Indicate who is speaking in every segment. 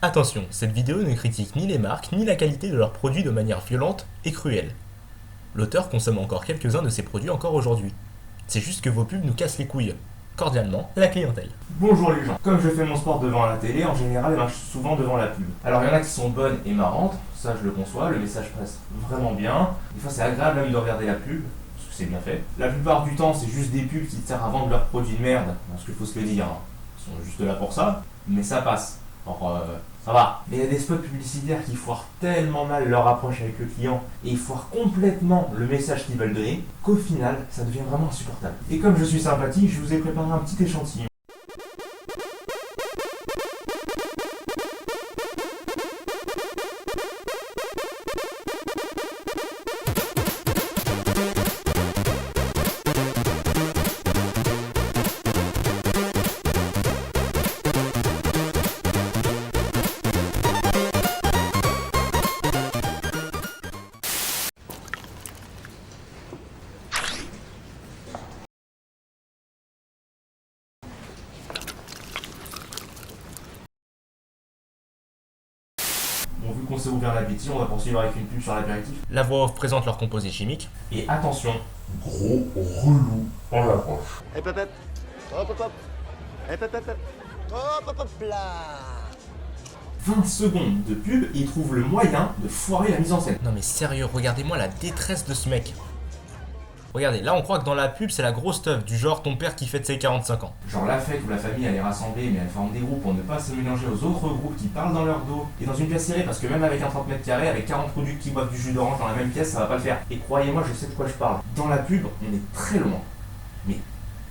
Speaker 1: Attention, cette vidéo ne critique ni les marques ni la qualité de leurs produits de manière violente et cruelle. L'auteur consomme encore quelques-uns de ces produits encore aujourd'hui. C'est juste que vos pubs nous cassent les couilles. Cordialement, la clientèle.
Speaker 2: Bonjour les gens. Comme je fais mon sport devant la télé, en général, je suis souvent devant la pub. Alors il y en a qui sont bonnes et marrantes, ça je le conçois, le message passe vraiment bien. Des fois c'est agréable même de regarder la pub, parce que c'est bien fait. La plupart du temps c'est juste des pubs qui te servent à vendre leurs produits de merde, parce qu'il faut se le dire, hein. Ils sont juste là pour ça, mais ça passe. Alors ça va. Mais il y a des spots publicitaires qui foirent tellement mal leur approche avec le client et ils foirent complètement le message qu'ils veulent donner qu'au final ça devient vraiment insupportable. Et comme je suis sympathique, je vous ai préparé un petit échantillon. Bon, vu qu'on s'est ouvert l'appétit, on va poursuivre avec une pub sur l'apéritif.
Speaker 1: La voix off présente leurs composés chimiques.
Speaker 2: Et attention, gros relou en approche.
Speaker 3: Hop hop hop, hop hop hop, hop hop hop, hop hop hop là.
Speaker 2: 20 secondes de pub et ils trouvent le moyen de foirer la mise en scène.
Speaker 1: Non mais sérieux, regardez-moi la détresse de ce mec. Regardez, là on croit que dans la pub c'est la grosse teuf, du genre ton père qui fête ses 45 ans.
Speaker 2: Genre la fête où la famille elle est rassemblée mais elle forme des groupes pour ne pas se mélanger aux autres groupes qui parlent dans leur dos. Et dans une pièce serrée parce que même avec un 30 mètres carrés, avec 40 produits qui boivent du jus d'orange dans la même pièce, ça va pas le faire. Et croyez-moi, je sais de quoi je parle. Dans la pub, on est très loin. Mais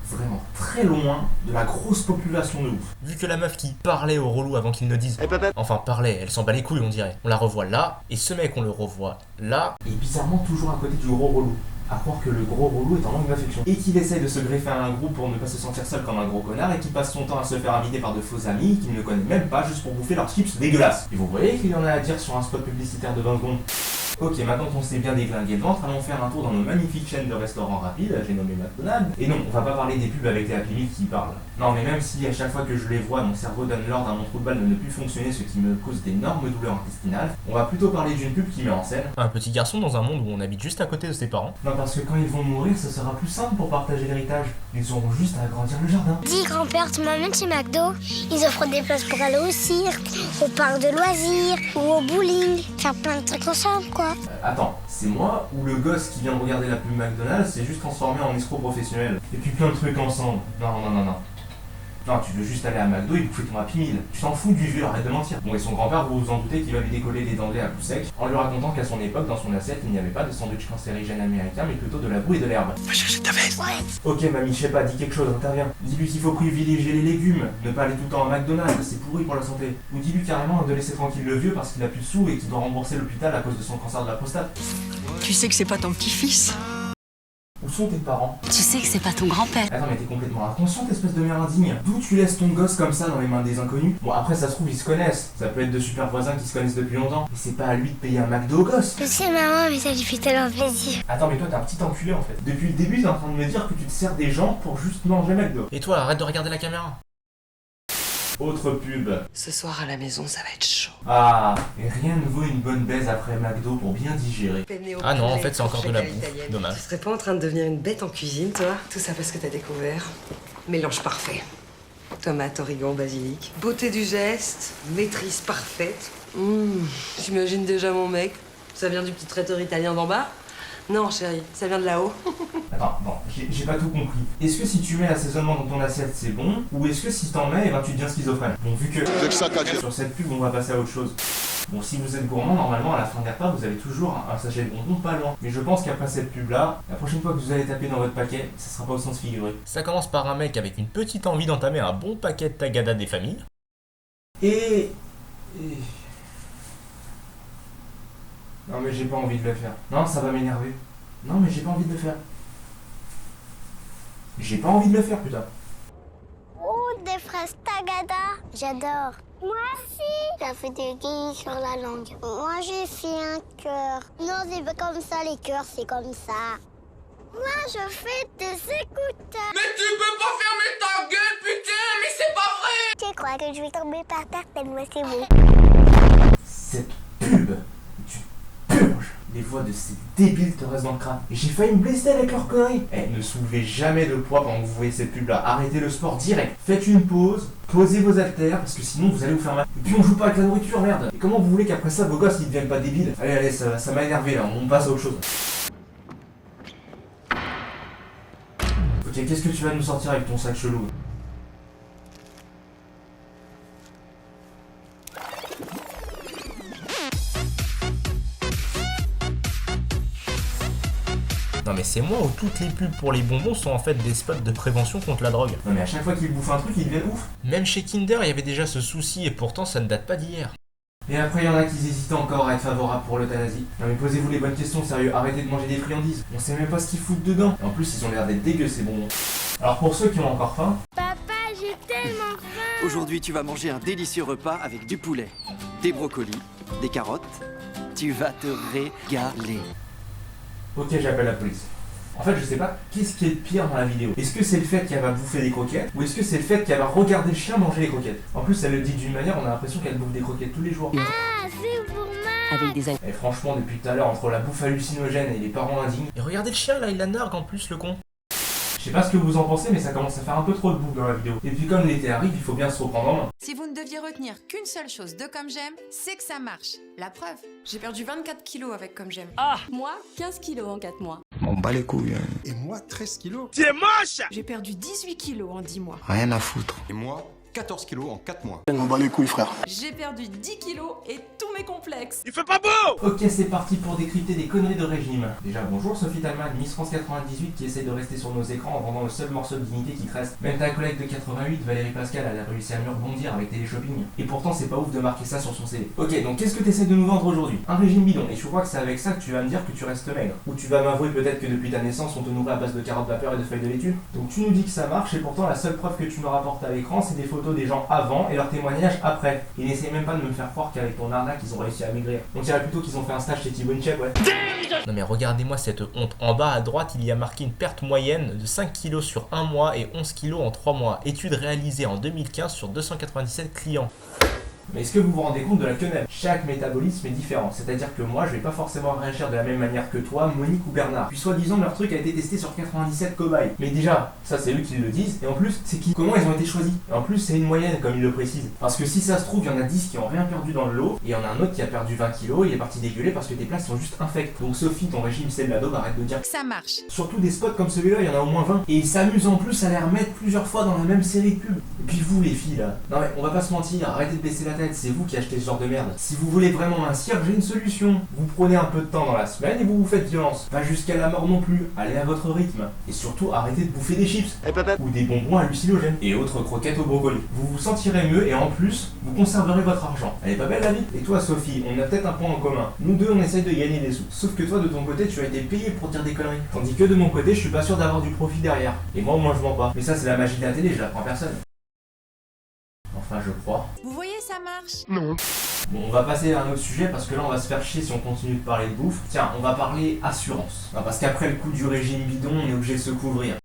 Speaker 2: vraiment très loin de la grosse population de ouf.
Speaker 1: Vu que la meuf qui parlait au relou avant qu'il ne dise...
Speaker 3: Hop hop hop.
Speaker 1: Enfin parlait, elle s'en bat les couilles on dirait. On la revoit là, et ce mec on le revoit là.
Speaker 2: Et bizarrement toujours à côté du gros relou. À croire que le gros relou est en manque d'affection. Et qu'il essaye de se greffer à un groupe pour ne pas se sentir seul comme un gros connard et qui passe son temps à se faire inviter par de faux amis qu'il ne connaît même pas juste pour bouffer leurs chips dégueulasses. Et vous voyez qu'il y en a à dire sur un spot publicitaire de 20 secondes. Ok, maintenant qu'on s'est bien déglingué le ventre, allons faire un tour dans nos magnifiques chaînes de restaurants rapides, j'ai nommé McDonald's. Et non, on va pas parler des pubs avec les Happy Meal qui parlent. Non, mais même si à chaque fois que je les vois, mon cerveau donne l'ordre à mon trou de balle de ne plus fonctionner, ce qui me cause d'énormes douleurs intestinales, on va plutôt parler d'une pub qui met en scène
Speaker 1: Un petit garçon dans un monde où on habite juste à côté de ses parents.
Speaker 2: non, parce que quand ils vont mourir, ce sera plus simple pour partager l'héritage. Ils auront juste à agrandir le jardin.
Speaker 4: Dis grand-père, tu m'amènes chez McDo. Ils offrent des places pour aller au cirque, au parc de loisirs ou au bowling. Faire plein de trucs ensemble, quoi.
Speaker 2: Attends, c'est moi ou le gosse qui vient de regarder la pub McDonald's s'est juste transformé en escroc professionnel? Et puis plein de trucs ensemble. Non. Non, tu veux juste aller à McDo et bouffer ton Happy Meal. Tu t'en fous du vieux, arrête de mentir. Bon, et son grand-père, vous vous en doutez qu'il va lui décoller les dents à coup sec en lui racontant qu'à son époque, dans son assiette, il n'y avait pas de sandwich cancérigène américain, mais plutôt de la boue et de l'herbe.
Speaker 3: Va chercher ta veste.
Speaker 4: Ouais.
Speaker 2: Ok, mamie, je sais pas, dis quelque chose, interviens. Dis-lui qu'il faut privilégier les légumes, ne pas aller tout le temps à McDonald's, c'est pourri pour la santé. Ou dis-lui carrément de laisser tranquille le vieux parce qu'il a plus de sous et qu'il doit rembourser l'hôpital à cause de son cancer de la prostate.
Speaker 5: Tu sais que c'est pas ton petit-fils.
Speaker 2: Où sont tes parents?
Speaker 5: Tu sais que c'est pas ton grand-père.
Speaker 2: Attends, mais t'es complètement inconsciente, espèce de mère indigne. D'où tu laisses ton gosse comme ça dans les mains des inconnus? Bon, après, ça se trouve, ils se connaissent. Ça peut être de super voisins qui se connaissent depuis longtemps. Mais c'est pas à lui de payer un McDo au gosse.
Speaker 4: Je sais, maman, mais ça lui fait tellement plaisir.
Speaker 2: Attends, mais toi, t'es un petit enculé en fait. Depuis le début, t'es en train de me dire que tu te sers des gens pour juste manger McDo.
Speaker 1: Et toi, arrête de regarder la caméra.
Speaker 2: Autre pub.
Speaker 5: Ce soir à la maison, ça va être chaud.
Speaker 2: Ah, et rien ne vaut une bonne baise après McDo pour bien digérer.
Speaker 1: Ah non, en fait, c'est encore de la bouffe. Dommage.
Speaker 6: Tu serais pas en train de devenir une bête en cuisine, toi? Tout ça parce que t'as découvert. Mélange parfait. Tomate, origan, basilic. Beauté du geste, maîtrise parfaite. J'imagine déjà mon mec. Ça vient du petit traiteur italien d'en bas? Non, chérie, ça vient de là-haut.
Speaker 2: Attends, bon, j'ai pas tout compris. Est-ce que si tu mets l'assaisonnement dans ton assiette, c'est bon? Ou est-ce que si t'en mets, eh ben, tu deviens schizophrène? Bon, vu que sur cette pub, on va passer à autre chose. Bon, si vous êtes gourmand, normalement, à la fin des repas, vous avez toujours un sachet de bonbons pas loin. Mais je pense qu'après cette pub-là, la prochaine fois que vous allez taper dans votre paquet, ça sera pas au sens figuré.
Speaker 1: Ça commence par un mec avec une petite envie d'entamer un bon paquet de tagada des familles.
Speaker 2: Et... Non mais j'ai pas envie de le faire. Non, ça va m'énerver. Non mais j'ai pas envie de le faire. J'ai pas envie de le faire, putain.
Speaker 4: Oh, des fraises tagada. J'adore. Moi aussi. Ça fait des guillis sur la langue. Moi, j'ai fait un cœur. Non, c'est pas comme ça, les cœurs, c'est comme ça. Moi, je fais des écouteurs.
Speaker 7: Mais tu peux pas fermer ta gueule, putain, mais c'est pas vrai!
Speaker 4: Tu crois que je vais tomber par terre tellement c'est beau.
Speaker 2: Cette pub, tu purges. Les voix de ces débiles te restent dans le crâne. Et j'ai failli me blesser avec leurs conneries. Eh, ne soulevez jamais de poids pendant que vous voyez cette pub-là. Arrêtez le sport direct. Faites une pause, posez vos haltères, parce que sinon vous allez vous faire mal. Et puis on joue pas avec la nourriture, merde. Et comment vous voulez qu'après ça, vos gosses ils deviennent pas débiles? Allez, ça m'a énervé là, on passe à autre chose. Ok, qu'est-ce que tu vas nous sortir avec ton sac chelou?
Speaker 1: Non mais c'est moi où toutes les pubs pour les bonbons sont en fait des spots de prévention contre la drogue.
Speaker 2: Non mais à chaque fois qu'ils bouffent un truc, ils deviennent ouf.
Speaker 1: Même chez Kinder, il y avait déjà ce souci et pourtant ça ne date pas d'hier.
Speaker 2: Et après, il y en a qui hésitent encore à être favorables pour l'euthanasie. Non mais posez-vous les bonnes questions, sérieux, arrêtez de manger des friandises. On sait même pas ce qu'ils foutent dedans. Et en plus, ils ont l'air d'être dégueux ces bonbons. Alors pour ceux qui ont encore faim...
Speaker 4: Papa, j'ai tellement faim.
Speaker 7: Aujourd'hui, tu vas manger un délicieux repas avec du poulet, des brocolis, des carottes. Tu vas te régaler.
Speaker 2: Ok, j'appelle la police. En fait, je sais pas qu'est-ce qui est le pire dans la vidéo. Est-ce que c'est le fait qu'elle va bouffer des croquettes ou est-ce que c'est le fait qu'elle va regarder le chien manger les croquettes? En plus, elle le dit d'une manière, on a l'impression qu'elle bouffe des croquettes tous les jours.
Speaker 4: Ah, c'est pour moi.
Speaker 2: Et franchement, depuis tout à l'heure, entre la bouffe hallucinogène et les parents indignes,
Speaker 1: Et regardez le chien là, il la nargue en plus le con.
Speaker 2: je sais pas ce que vous en pensez, mais ça commence à faire un peu trop de bouffe dans la vidéo. Et puis comme l'été arrive, il faut bien se reprendre en main.
Speaker 8: Si vous ne deviez retenir qu'une seule chose de Comme J'aime, c'est que ça marche. La preuve, j'ai perdu 24 kilos avec Comme J'aime.
Speaker 9: Moi, 15 kilos en 4 mois.
Speaker 3: On bat les couilles.
Speaker 10: Et moi, 13 kilos.
Speaker 8: J'ai perdu 18 kilos en 10 mois.
Speaker 3: Rien à foutre.
Speaker 10: Et moi, 14 kilos en 4 mois.
Speaker 3: On bat les couilles, frère.
Speaker 8: J'ai perdu 10 kilos et tous mes complexes.
Speaker 2: Ok, c'est parti pour décrypter des conneries de régime. Déjà, bonjour Sophie Talman, Miss France 98 qui essaie de rester sur nos écrans en vendant le seul morceau de dignité qui te reste. Même ta collègue de 88, Valérie Pascal, elle a réussi à mieux rebondir avec Téléshopping. Et pourtant, c'est pas ouf de marquer ça sur son CV. Ok, donc qu'est-ce que tu essaies de nous vendre aujourd'hui? Un régime bidon. Et je crois que c'est avec ça que tu vas me dire que tu restes maigre. Ou tu vas m'avouer peut-être que depuis ta naissance, on te nourrit à base de carottes vapeur et de feuilles de laitue. Donc tu nous dis que ça marche et pourtant la seule preuve que tu me rapportes à l'écran, c'est des photos des gens avant et leurs témoignages après. Et n'essaye même pas de me faire croire qu'avec ton arnaque, ils ont réussi à maigrir. On dirait plutôt qu'ils ont fait un stage chez Thibaut Inchep, ouais.
Speaker 1: Non mais regardez-moi cette honte. En bas à droite, il y a marqué une perte moyenne de 5 kg sur 1 mois et 11 kg en 3 mois. Étude réalisée en 2015 sur 297 clients.
Speaker 2: Mais est-ce que vous vous rendez compte de la quenelle? Chaque métabolisme est différent, c'est-à-dire que moi je vais pas forcément réagir de la même manière que toi, Monique ou Bernard. Puis soi-disant leur truc a été testé sur 97 cobayes. Mais déjà, ça c'est eux qui le disent, et en plus c'est qui? Comment ils ont été choisis? Et en plus c'est une moyenne comme ils le précisent. Parce que si ça se trouve, il y en a 10 qui ont rien perdu dans le lot, et il y en a un autre qui a perdu 20 kilos, et il est parti dégueuler parce que tes places sont juste infectes. Donc Sophie, ton régime c'est de la daube, arrête de dire
Speaker 8: Que ça marche.
Speaker 2: surtout des spots comme celui-là, il y en a au moins 20. Et ils s'amusent en plus à les remettre plusieurs fois dans la même série de pubs. Et puis vous les filles là, non mais on va pas se mentir, arrêtez de baisser la tête, c'est vous qui achetez ce genre de merde. Si vous voulez vraiment mincir, j'ai une solution. Vous prenez un peu de temps dans la semaine et vous vous faites violence. Pas jusqu'à la mort non plus, allez à votre rythme. Et surtout arrêtez de bouffer des chips. Ou des bonbons hallucinogènes. Et autres croquettes au brocoli. Vous vous sentirez mieux et en plus, vous conserverez votre argent. Elle est pas belle la vie? Et toi Sophie, on a peut-être un point en commun. Nous deux on essaye de gagner des sous. Sauf que toi de ton côté tu as été payé pour dire des conneries. Tandis que de mon côté je suis pas sûr d'avoir du profit derrière. Et moi au moins je mens pas. Mais ça c'est la magie de la télé, je l'apprends à personne. Enfin je crois.
Speaker 8: Vous voyez, ça marche.
Speaker 3: Non.
Speaker 2: Bon, on va passer à un autre sujet parce que là on va se faire chier si on continue de parler de bouffe. Tiens, on va parler assurance. Non, parce qu'après le coup du régime bidon, on est obligé de se couvrir.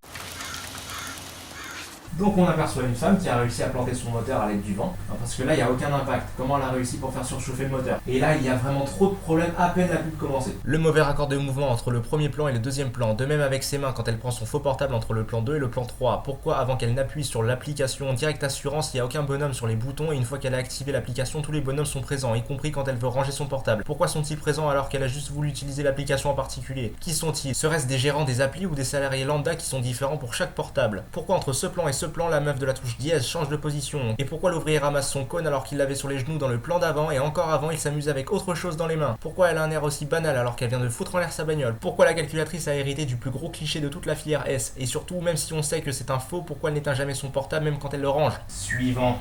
Speaker 2: Donc on aperçoit une femme qui a réussi à planter son moteur à l'aide du vent. Non, parce que là il n'y a aucun impact. Comment elle a réussi pour faire surchauffer le moteur? Et là il y a vraiment trop de problèmes à peine la pub commencée.
Speaker 1: Le mauvais raccord de mouvement entre le premier plan et le deuxième plan. De même avec ses mains quand elle prend son faux portable entre le plan 2 et le plan 3. Pourquoi avant qu'elle n'appuie sur l'application Direct Assurance, il n'y a aucun bonhomme sur les boutons et une fois qu'elle a activé l'application, tous les bonhommes sont présents, y compris quand elle veut ranger son portable? Pourquoi sont-ils présents alors qu'elle a juste voulu utiliser l'application en particulier? Qui sont-ils? Serait-ce des gérants des applis ou des salariés lambda qui sont différents pour chaque portable? Pourquoi entre ce plan et ce plan, la meuf de la touche dièse change de position? Et pourquoi l'ouvrier ramasse son cône alors qu'il l'avait sur les genoux dans le plan d'avant et encore avant il s'amuse avec autre chose dans les mains? Pourquoi elle a un air aussi banal alors qu'elle vient de foutre en l'air sa bagnole? Pourquoi la calculatrice a hérité du plus gros cliché de toute la filière S? Et surtout, même si on sait que c'est un faux, pourquoi elle n'éteint jamais son portable même quand elle le range?
Speaker 2: Suivant.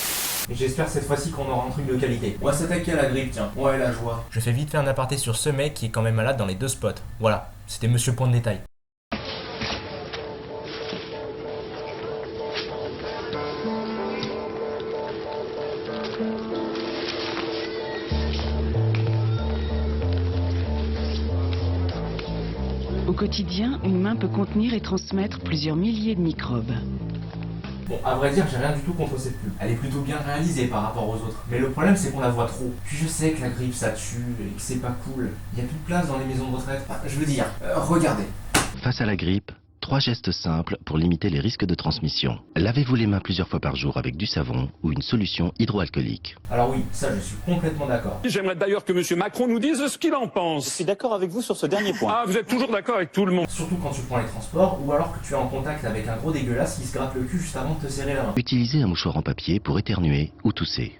Speaker 2: Et j'espère cette fois-ci qu'on aura un truc de qualité. On va s'attaquer à la grippe, tiens. Ouais, la joie.
Speaker 1: Je fais vite fait un aparté sur ce mec qui est quand même malade dans les deux spots. Voilà, c'était Monsieur Point de Détail.
Speaker 11: Au quotidien, une main peut contenir et transmettre plusieurs milliers de microbes.
Speaker 2: Bon, à vrai dire, j'ai rien du tout contre cette pub. Elle est plutôt bien réalisée par rapport aux autres. Mais le problème, c'est qu'on la voit trop. Puis je sais que la grippe, ça tue et que c'est pas cool. Il y a plus de place dans les maisons de retraite. Enfin, je veux dire, regardez.
Speaker 11: Face à la grippe, 3 gestes simples pour limiter les risques de transmission. Lavez-vous les mains plusieurs fois par jour avec du savon ou une solution hydroalcoolique.
Speaker 2: Alors oui, ça je suis complètement d'accord.
Speaker 12: J'aimerais d'ailleurs que M. Macron nous dise ce qu'il en pense.
Speaker 3: Je suis d'accord avec vous sur ce dernier point.
Speaker 12: Ah, vous êtes toujours d'accord avec tout le monde.
Speaker 2: Surtout quand tu prends les transports ou alors que tu es en contact avec un gros dégueulasse qui se gratte le cul juste avant de te serrer la main.
Speaker 11: Utilisez un mouchoir en papier pour éternuer ou tousser.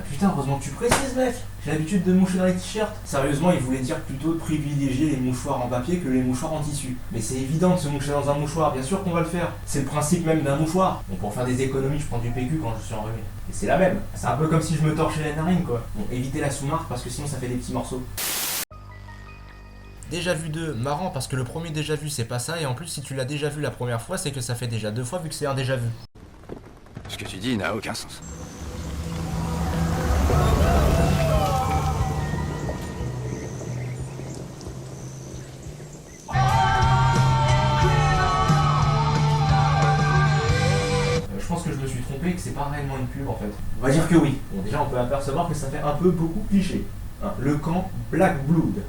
Speaker 2: Putain, heureusement que tu précises, mec. J'ai l'habitude de moucher dans les t-shirts. Sérieusement, il voulait dire plutôt de privilégier les mouchoirs en papier que les mouchoirs en tissu. Mais c'est évident de se moucher dans un mouchoir, bien sûr qu'on va le faire. C'est le principe même d'un mouchoir. Bon, pour faire des économies, je prends du PQ quand je suis enrhumé. Et c'est la même. C'est un peu comme si je me torchais la narine, quoi. Bon, évitez la sous-marque parce que sinon ça fait des petits morceaux.
Speaker 1: Déjà vu 2, marrant parce que le premier déjà vu c'est pas ça, et en plus si tu l'as déjà vu la première fois, c'est que ça fait déjà 2 fois vu que c'est un déjà vu.
Speaker 7: Ce que tu dis n'a aucun sens.
Speaker 2: Je pense que je me suis trompé et que c'est pas réellement une pub en fait. On va dire que oui. Bon, déjà on peut apercevoir que ça fait un peu beaucoup cliché. Hein, le camp Black Blood.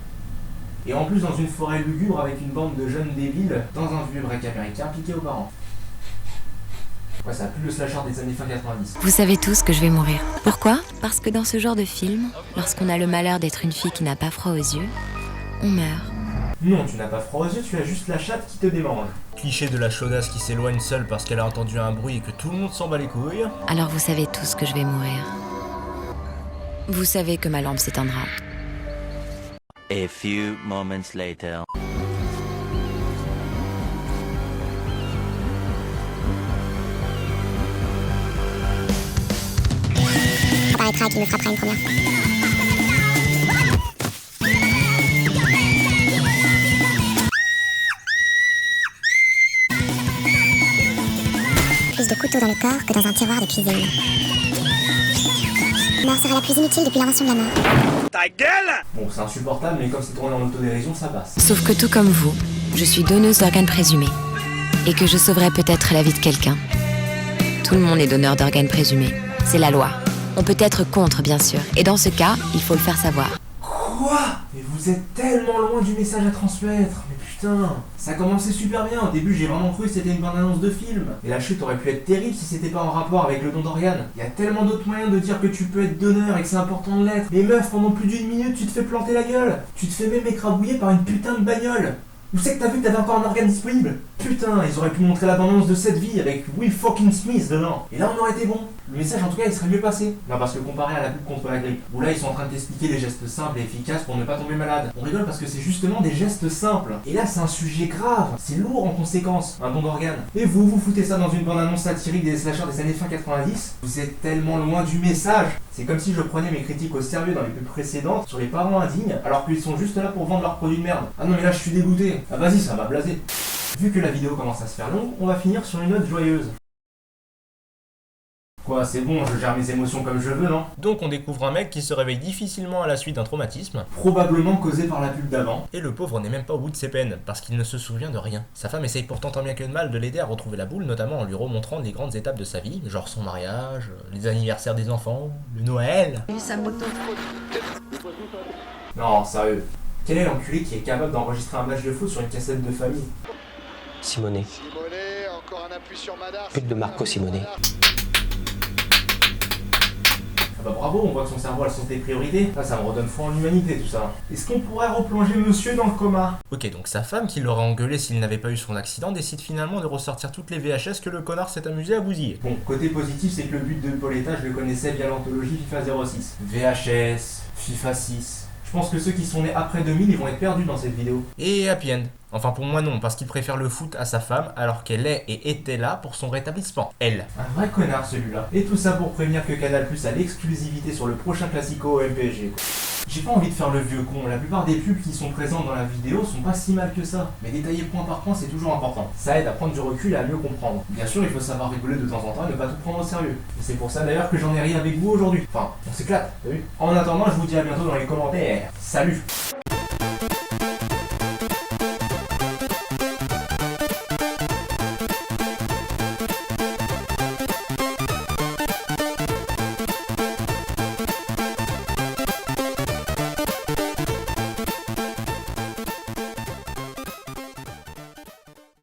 Speaker 2: Et en plus dans une forêt lugubre avec une bande de jeunes débiles dans un vieux break américain piqué aux parents. Ouais, ça a plus le slasher des années fin 90.
Speaker 13: Vous savez tous que je vais mourir. Pourquoi? Parce que dans ce genre de film, lorsqu'on a le malheur d'être une fille qui n'a pas froid aux yeux, on meurt.
Speaker 2: Non, tu n'as pas froid aux yeux, tu as juste la chatte qui te démange.
Speaker 1: Cliché de la chaudasse qui s'éloigne seule parce qu'elle a entendu un bruit et que tout le monde s'en bat les couilles.
Speaker 13: Alors vous savez tous que je vais mourir. Vous savez que ma lampe s'éteindra.
Speaker 14: A few moments later.
Speaker 4: Apparaîtra qu'il me frappera une première fois. Plus de couteaux dans le corps que dans un tiroir de cuisine. Mort sera la plus inutile depuis l'invention de la mort.
Speaker 2: Ta gueule! Bon, c'est insupportable, mais comme c'est tourné en autodérision, ça passe.
Speaker 13: Sauf que tout comme vous, je suis donneuse d'organes présumés. Et que je sauverai peut-être la vie de quelqu'un. Tout le monde est donneur d'organes présumés. C'est la loi. On peut être contre, bien sûr. Et dans ce cas, il faut le faire savoir.
Speaker 2: Quoi? Mais vous êtes tellement loin du message à transmettre. Mais putain, ça commençait super bien. Au début, j'ai vraiment cru que c'était une bande-annonce de film. Et la chute aurait pu être terrible si c'était pas en rapport avec le don d'organes. Il y a tellement d'autres moyens de dire que tu peux être donneur et que c'est important de l'être. Mais meuf, pendant plus d'une minute, tu te fais planter la gueule. Tu te fais même écrabouiller par une putain de bagnole. Où c'est que t'as vu que t'avais encore un organe disponible? Putain, ils auraient pu montrer la bande-annonce de cette vie avec Will fucking Smith dedans. Et là, on aurait été bon. Le message, en tout cas, il serait mieux passé. Non, parce que comparé à la pub contre la grippe, où là, ils sont en train de t'expliquer des gestes simples et efficaces pour ne pas tomber malade. On rigole parce que c'est justement des gestes simples. Et là, c'est un sujet grave. C'est lourd en conséquence, un don d'organes. Et vous foutez ça dans une bande-annonce satirique des slashers des années fin 90? Vous êtes tellement loin du message. C'est comme si je prenais mes critiques au sérieux dans les pubs précédentes sur les parents indignes, alors qu'ils sont juste là pour vendre leurs produits de merde. Ah non, mais là, je suis dégoûté. Ah vas-y, ça va blaser. Vu que la vidéo commence à se faire longue, on va finir sur une note joyeuse. Quoi, c'est bon, je gère mes émotions comme je veux, non?
Speaker 1: Donc on découvre un mec qui se réveille difficilement à la suite d'un traumatisme.
Speaker 2: Probablement causé par la pub d'avant.
Speaker 1: Et le pauvre n'est même pas au bout de ses peines, parce qu'il ne se souvient de rien. Sa femme essaye pourtant tant bien que de mal de l'aider à retrouver la boule, notamment en lui remontrant les grandes étapes de sa vie, genre son mariage, les anniversaires des enfants, le Noël.
Speaker 2: Non, sérieux. Quel est l'enculé qui est capable d'enregistrer un match de foot sur une cassette de famille?
Speaker 15: Simonet. Pute de Marco Simonet.
Speaker 2: Ah bah bravo, on voit que son cerveau a le sens des priorités. Ça me redonne foi en l'humanité tout ça. Est-ce qu'on pourrait replonger monsieur dans le coma?
Speaker 1: Ok, donc sa femme, qui l'aurait engueulé s'il n'avait pas eu son accident, décide finalement de ressortir toutes les VHS que le connard s'est amusé à bousiller.
Speaker 2: Bon, côté positif, c'est que le but de Pauletta, je le connaissais via l'anthologie FIFA 06. VHS, FIFA 6... Je pense que ceux qui sont nés après 2000, ils vont être perdus dans cette vidéo.
Speaker 1: Et happy end. Enfin pour moi non, parce qu'il préfère le foot à sa femme alors qu'elle est et était là pour son rétablissement. Elle.
Speaker 2: Un vrai connard celui-là. Et tout ça pour prévenir que Canal+ a l'exclusivité sur le prochain classico au MPSG. J'ai pas envie de faire le vieux con, la plupart des pubs qui sont présentes dans la vidéo sont pas si mal que ça. Mais détailler point par point, c'est toujours important. Ça aide à prendre du recul et à mieux comprendre. Bien sûr, il faut savoir rigoler de temps en temps et ne pas tout prendre au sérieux. Et c'est pour ça d'ailleurs que j'en ai ri avec vous aujourd'hui. Enfin, on s'éclate, t'as vu? En attendant, je vous dis à bientôt dans les commentaires. Salut!